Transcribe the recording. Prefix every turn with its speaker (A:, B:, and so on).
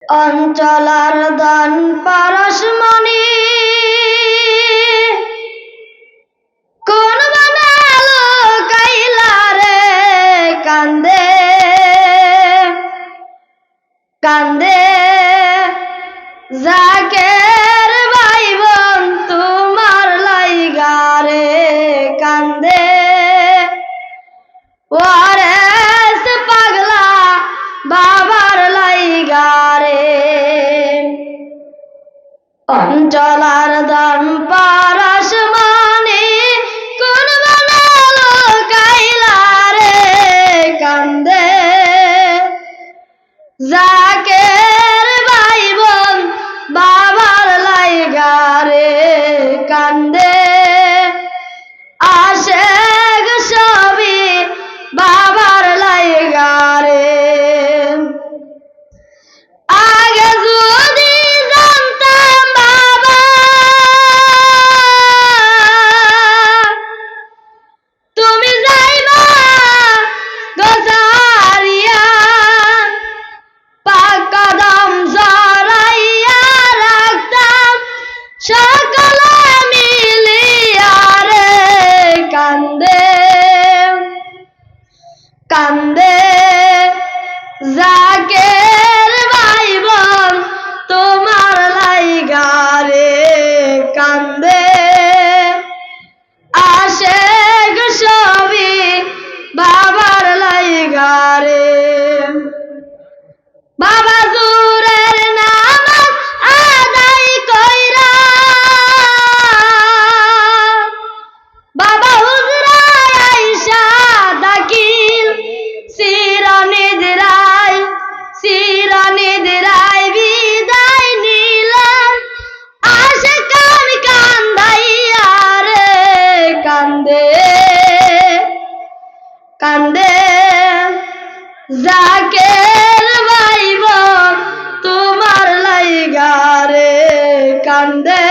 A: অঞ্চলার দান পারশমণি কোন বানালো কাইলা রে কান্দে কান্দে জাকের ভাই বোন তোমার লাইগা রে কান্দে ওয়ারেস পাগলা বাবার লাইগা রে অঞ্চলার দান পারশমণি কোন বানালো কাইলা রে কান্দে জাকের ভাই বোন বাবার লাইগা রে কান্দে আশেক সবই বাবার লাইগা রে আগে যদি জানতাম বাবা তুমি যাইবা গোসারিয়া পাক কদম জড়াইয়া রাখতাম সকলে মিলিয়া রে কান্দে কান্দে জাকের ভাই বোন তোমার লাইগা রে কান্দে আশেক সবই বাবার লাইগা রে বাবা জুরের নামাজ আদায় কইরা বাবা হুজরায় আইসা দাখিল চিরনিদ্রায় বিদায় নিলেন আশেকান কান্দাইয়া রে কান্দে কান্দে জাকের ভাই বোন তোমার লাইগা রে কান্দে